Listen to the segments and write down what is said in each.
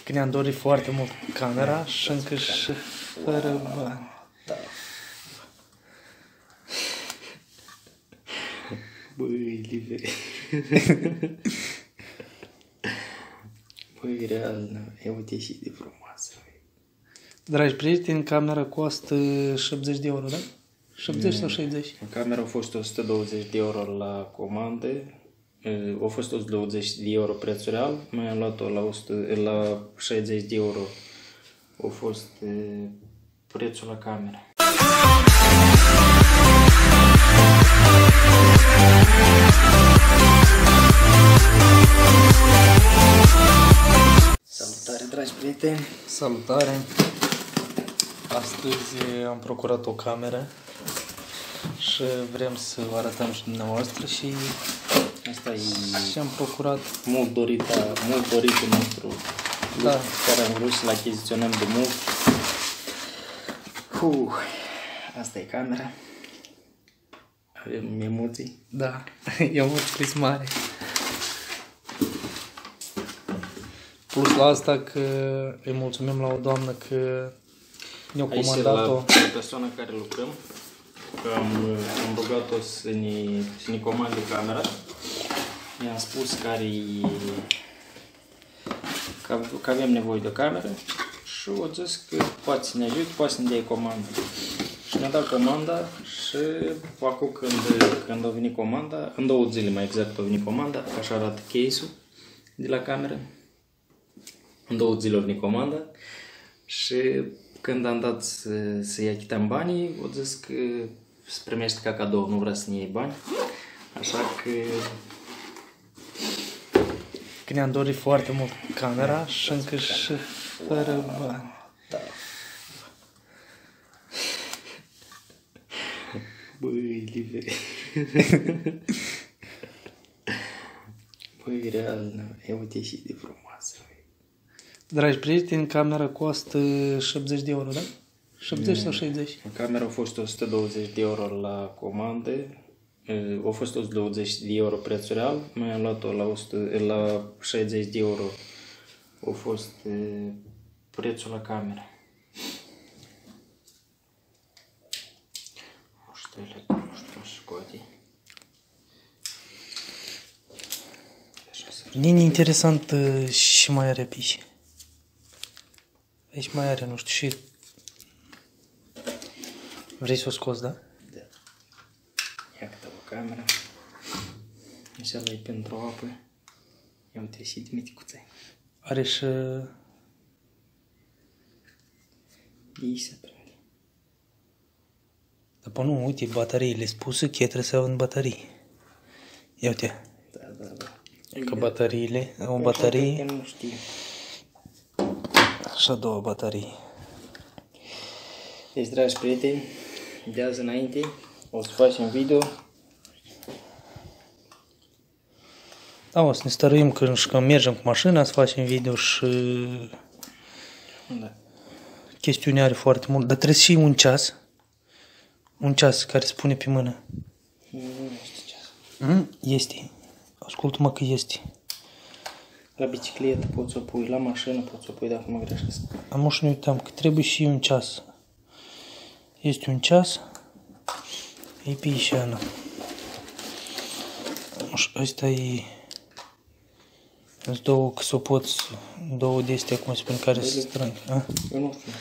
Că ne-am dorit foarte mult camera și încă și fără bani. Da. Băi, Live. Băi, real, e uite și de frumoasă. Dragi prieteni, camera costă 70 de euro, da? 70 sau 60? Camera a fost 120 de euro la comandă. A fost 120 de euro prețul real. Mai am luat-o la 60 de euro. A fost prețul la camera. Salutare, dragi prieteni! Salutare! Astăzi am procurat o cameră și vrem să vă arătăm și dumneavoastră și Asta e am procurat. mult doritul nostru, Da. care am vrut să l achiziționăm de mult. Asta e camera. Avem emoții. Da, e mult pris mare. Plus la asta că îi mulțumim la o doamnă că ne-a Aici comandat-o. la persoana care lucrăm, că am rugat-o să ne comande camera. I-am spus că avem nevoie de o cameră și o zis că poate să ne ajute, poate să ne dea comandă. Și mi-a dat comanda și acum când a venit comanda, în 2 zile mai exact a venit comanda, așa arată case-ul de la cameră. În 2 zile a venit comanda și când am dat să-i achităm banii, o zis că se primește ca cadou, nu vrea să ne iei bani. Așa Că ne-am dorit foarte mult camera și încă și fără bani. Da. Băi, Live. Băi, real, e uite și de frumoasă. Dragi prieteni, camera costă 70 de euro, da? 70 sau 60? Camera a fost 120 de euro la comandă. A fost 120 de euro prețul real. Mai am luat-o la 60 de euro. A fost prețul la camera. Nu știu, scoate. Nini interesant și mai are piși. Aici mai are, nu știu, și... Vrei să o scoți, da? Da. Ia câte o camera. Așa e pentru apă. Ia uite și de miticuțe. Are și... Ei se prinde. Dar până nu, uite, bateriile spuse că trebuie să avem baterii. Ia uite. Da. Că bateriile, o baterie... Nu știu. Așa 2 baterii. Deci, dragi prieteni, de azi înainte o să facem video. Da, o să ne stăruim când mergem cu mașina să facem video și... Da. Chestiunea are foarte mult, dar trebuie și un ceas. Un ceas care se pune pe mână. Nu știu ce. Este. Ascultă-mă că este. La bicicletă poți să o pui, la mașină poți să o pui dacă mă greșesc. Am și nu uitam că trebuie și un ceas. Este un ceas. E pe ișeană. Ăsta e... Îți două că s-o poți... Două de astea, cum se spune, care se strâng. Eu nu știu.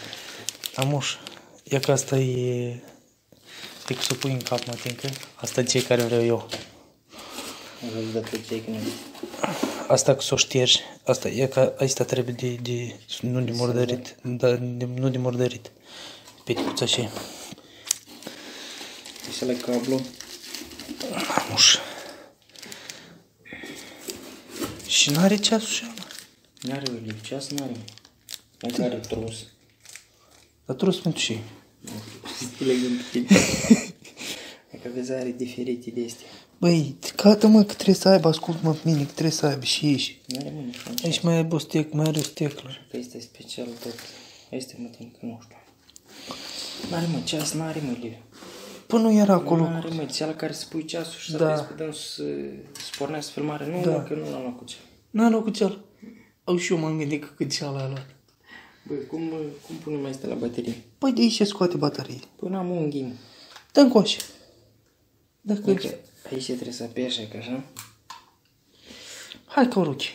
Amuș. Ia că asta e... E că s-o pui în cap, mă tincă. Asta e cei care vreau eu. Asta că s-o ștergi. Asta e că asta trebuie nu de murdărit. Nu de murdărit. Peticuța și... Așa la cablu. Amuș. Și n-are ceasul și ăla. N-are o ceas, n-are. Încă are trus. Dar trus pentru ce? Legând pe tine. Că vezi, are diferite de astea. Băi, gata mă că trebuie să aibă, ascult-mă pe mine, că trebuie să aibă și ei. N-are mă niciun ceas. Aici mai aibă o steclă, mai are o steclă. Că este special tot. Este mă timp că nu știu. N-are mă ceas, n-are mă Live. Păi nu era acolo. N-are mă, cea la care să pui ceasul și să Da. vezi să dăm să pornească filmare. Nu, Da. mă, că nu l-am luat cu cel. N-a luat cu cel. Au și eu m-am gândit că cât ceala a luat. Băi, cum punem asta la baterie? Păi de aici scoate baterie. Păi n-am unghii. Dă încoace. Dacă... Deci, aici trebuie să apeși, ca așa. Hai că o rugi.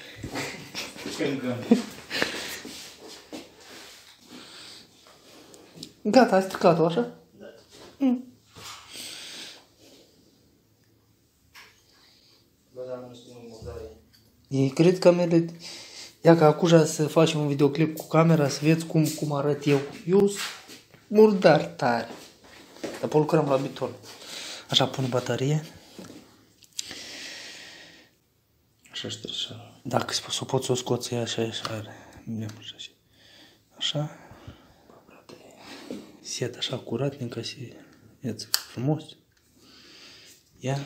Gata, ai stricat-o, așa? Da. Bă, dar nu știu murdare. Ei cred că mele... Ia că acum să facem un videoclip cu camera, să vedeți cum arăt eu. Eu sunt murdar tare. Dar pe lucrăm la biton. Așa, pun baterie. Așa și trebuie să... Dacă o pot să o scoți așa, are. Așa. Set așa curatnic, ca și... Iați, frumos. Ia.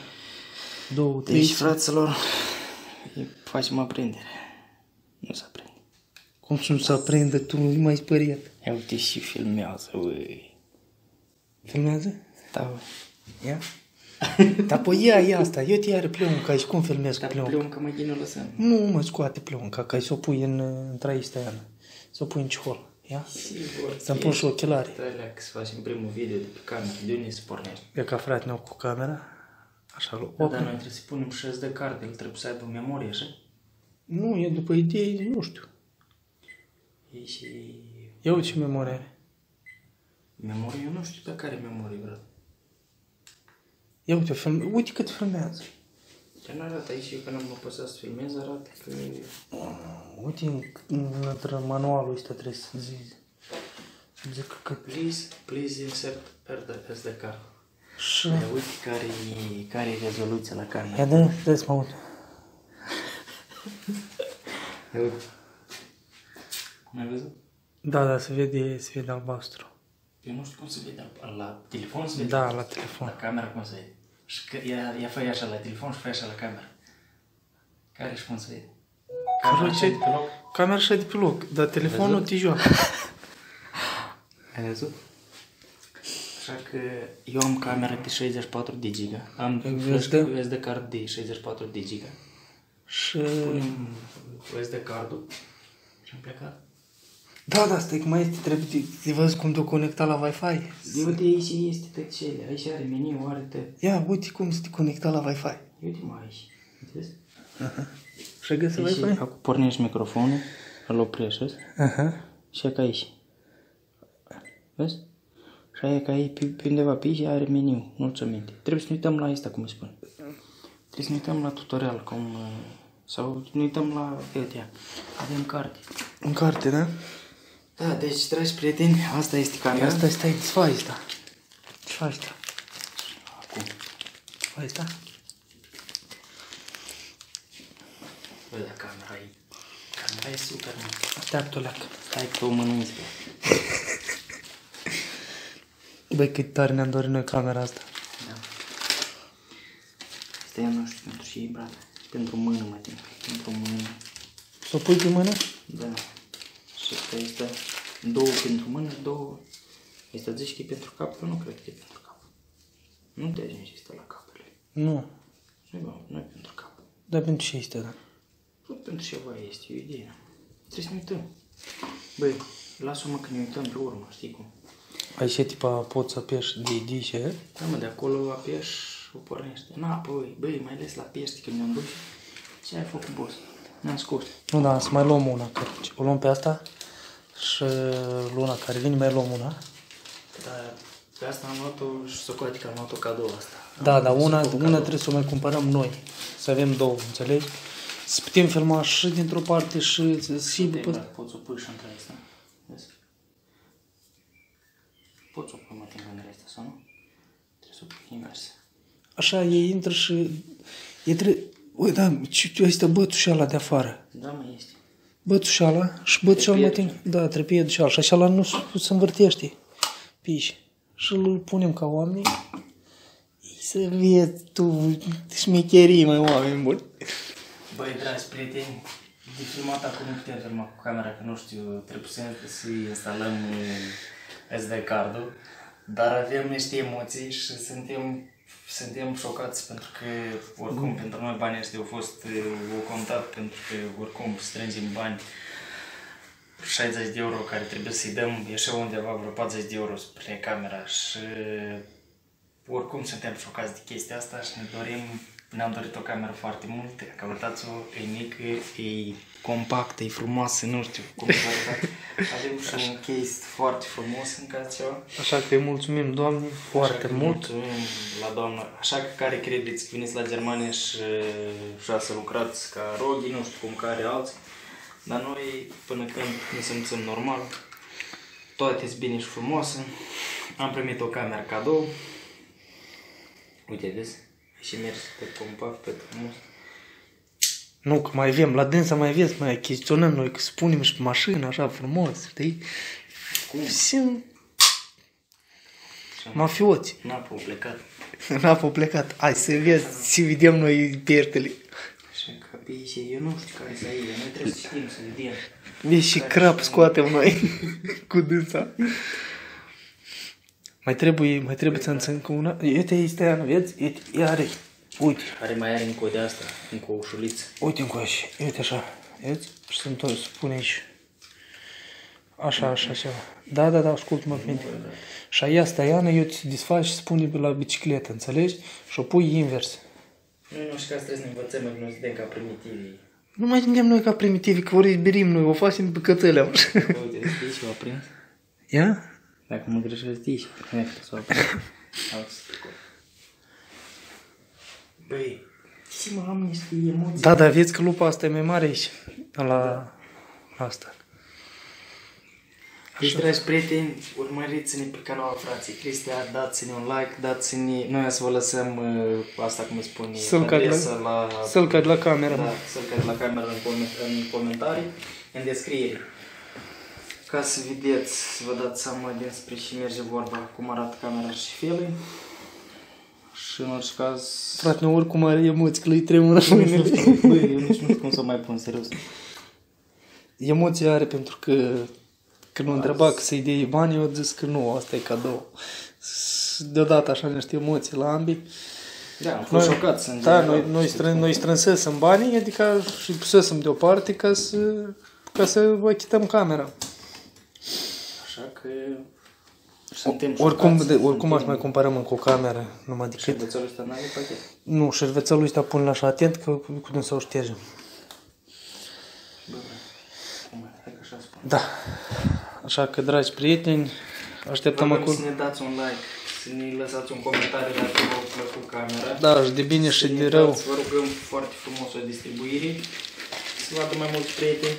2, 3. Deci, fraților, facem aprindere. Nu se aprinde. Cum să nu se aprindă, tu nu mai speriat. Ia uite și filmează, ui. Filmează? Da, bă. Ia. Dar păi ia asta, eu te iară pleunca și cum filmez cu Dar pleunca? pleunca mai din o lăsăm. Nu mă scoate pleunca, ca să o pui în traistea aia. Să o pui în cihol. Ia? Sigur. Să-mi pun și ochelari. Trebuie să facem primul video de pe cameră, de unde se pornește. E ca frate meu cu camera. Așa l-o Dar noi trebuie să punem și SD card, el trebuie să aibă memorie, așa? Nu, e după idei, nu știu. E și... Ia uite ce memorie are. Memorie? Eu nu știu pe care memorie vreau. Ia uite, uite cât filmează. Dar nu arată aici, eu când am apăsat să filmez, arată că... Uite, în manualul ăsta trebuie să zic că... Please insert SD card. Și... Dar uite care e rezoluția la cameră. Ia dă-ți mă uit. Ia uite. Cum ai văzut? Da, se vede albastru. Eu nu știu cum se vede. La telefon se vede? Da, la telefon. La camera cum se vede? Și că ia fă așa la telefon și fă așa la cameră. Care și cum se vede? Camera așa de pe loc? Camera așa de pe loc, dar telefonul te joacă. Ai văzut? Așa că eu am camera de 64 de giga. Am flash cu SD card de 64 de giga. Și... Punem SD cardul și am plecat. Da, stai că mai este, trebuie să văd cum te conecta la Wi-Fi. Uite, aici este tăcele, aici are meniu, are tot. Ia, uite cum se te conecta la Wi-Fi. Uite mă aici, vezi? Și găsi Aici, Wi-Fi? acum pornești microfonul, îl oprești, vezi? Și e ca aici. Vezi? Și aia ca aici, pe undeva pe aici are meniu, nu-ți aminte. Trebuie să ne uităm la asta, cum îi spune. Trebuie să ne uităm la tutorial, cum... Sau ne uităm la... Uite, avem carte. În carte, da? Da, deci, dragi prieteni, asta este camera. Asta, stai, îți faci asta. Ce faci asta? Acum. Faci asta? Bă, da, camera e super, mă. Așteaptă-o leacă. Stai că o mănânci, bă. Băi, cât tare ne-am dorit noi camera asta. Da. Asta eu nu știu pentru ce e, brate. Pentru mână, mă timp. Pentru mână. S-o pui pe mână? Da. Și asta este două pentru mână, două. Asta zici că e pentru cap? Eu nu cred că e pentru cap. Nu te ajungi asta la capele. Nu. Nu e pentru cap. Dar pentru ce este, da? Tot pentru ceva este, e o idee. Trebuie să ne uităm. Băi, lasă-mă că ne uităm pe urmă, știi cum? Aici tipa poți să apeși de dice. Da, mă, de acolo apeși, o pornește. Na, băi, mai ales la pești când ne-am dus. Ce ai făcut, boss? Ne-am scos. Nu, da, să mai luăm una. Că o luăm pe asta și luna care vine mai luăm una. Dar pe asta am luat-o și socoate că am luat-o cadou asta. Da, una trebuie să o mai cumpărăm noi. Să avem două, înțelegi? Să putem filma și dintr-o parte și Poți să o pui și între asta. Vezi? Poți să o pui mă între asta sau nu? Trebuie să o pui invers. Așa, ei intră și... Ui, da, ce este bătușala de afară. Da, mă, este. Bătușala și bătușala mă ting. Da, trebuie și așa. Și ala nu se învârtește. Piși. Și îl punem ca oameni. Să vezi tu șmecherii, mai oameni buni. Băi, dragi prieteni, de filmat acum nu putem filma cu camera, că nu știu, trebuie să instalăm SD cardul, dar avem niște emoții și suntem suntem șocați pentru că, oricum, pentru noi banii ăștia au fost o contat pentru că, oricum, strângem bani 60 de euro care trebuie să-i dăm, ieșe undeva vreo 40 de euro spre camera și oricum suntem șocați de chestia asta și ne-am dorit o cameră foarte mult, căutați-o, e mică, e compactă, e frumoasă, nu știu cum să arăta. Avem și un case foarte frumos în casa ceva. Așa că îi mulțumim, Doamne, foarte mult. Mulțumim la Doamna. Așa că care credeți că veniți la Germania și vrea să lucrați ca roghi, nu știu cum care alții, dar noi până când ne simțim normal, toate sunt bine și frumoase. Am primit o cameră cadou. Uite, vezi? Și mergi pe compact, pe frumos. Nu, că mai avem, la dânsa mai vezi, mai achiziționăm noi, că spunem și pe mașină, așa frumos, știi? Cum? Sim... Mafioți. N-a plecat. N-a plecat. Hai să vezi, să vedem noi piertele. Așa că pe aici, eu nu știu care să iei, noi trebuie să știm, să vedem. Vezi și crap scoatem noi cu dânsa. Mai trebuie să înțeleg cu una. Uite, este Ana, vezi? Ea are, uite. Mai are încă o de asta, încă o ușuliță. Uite încoace, uite așa, vezi? Și să întorc, să pune aici. Așa ceva. Da, ascult-mă pe mine. Și aia Ana, eu te desfaci și spune la bicicletă, înțelegi? Și o pui invers. Nu știu că trebuie să ne învățăm, că nu suntem ca primitivi. Nu mai suntem noi ca primitivi, că ori izberim noi, o facem pe cățele. Uite, de și o aprins. Ia? Dacă mă greșesc, de aici. S-o aprins. Băi, și mă am niște emoții. Da, vezi că lupa asta e mai mare aici. La asta. Deci, dragi prieteni, urmăriți-ne pe canalul frații Cristea, dați-ne un like, dați-ne... Noi să vă lăsăm asta, cum îi spune, adresa la... Să-l la cameră. Da, să-l la cameră în comentarii, în descriere. Ca să vedeți, să vă dați seama despre ce merge vorba, cum arată camera și felul. Și în orice caz... Frate, nu oricum are emoții, că lui tremură mâinile. Băi, eu nici nu știu cum să mai pun, serios. Emoția are pentru că... Când nu întreba că să-i dea bani, eu zis că nu, asta e cadou. Deodată așa niște emoții la ambii. Da, am fost șocați. Da, noi strânsesem banii, adică și pusesem deoparte ca să achităm camera. Așa că suntem șocați. Oricum aș mai cumpărăm încă o cameră, numai decât. Șervețelul ăsta n-are pachet? Nu, șervețelul ăsta pun-l așa atent că putem să o ștergem. Da. Așa că, dragi prieteni, așteptăm acolo. Să ne dați un like, să ne lăsați un comentariu dacă v-a plăcut camera. Da, și de bine și de rău. Vă rugăm foarte frumos o distribuire, să vadă mai mulți prieteni.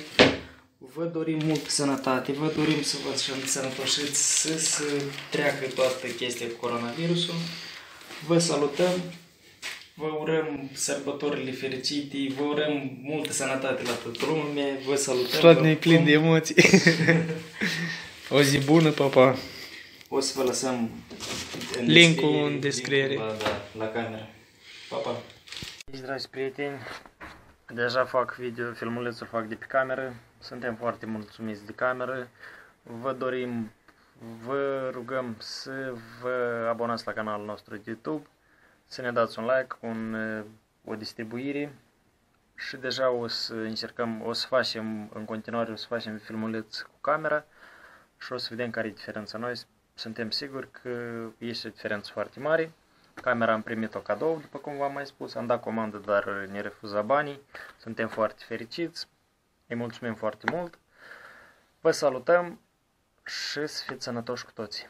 Vă dorim multă sănătate, vă dorim să vă sănătoșiți, să se treacă toată chestia cu coronavirusul. Vă salutăm, vă urăm sărbătorile fericite, vă urăm multă sănătate la toată lumea, vă salutăm. Toate ne plin de emoții. O zi bună, papa. O să vă lăsăm link-ul în descriere. La camera. Pa, pa. Deci, dragi prieteni, deja fac video, filmulețul fac de pe cameră. Suntem foarte mulțumiți de cameră. Vă dorim, vă rugăm să vă abonați la canalul nostru de YouTube, să ne dați un like, o distribuire și deja o să încercăm, o să facem în continuare, o să facem filmuleț cu camera și o să vedem care e diferența. Noi suntem siguri că este o diferență foarte mare. Camera am primit-o cadou, după cum v-am mai spus, am dat comandă, dar ne refuza banii. Suntem foarte fericiți, îi mulțumim foarte mult. Vă salutăm și să fiți sănătoși cu toții!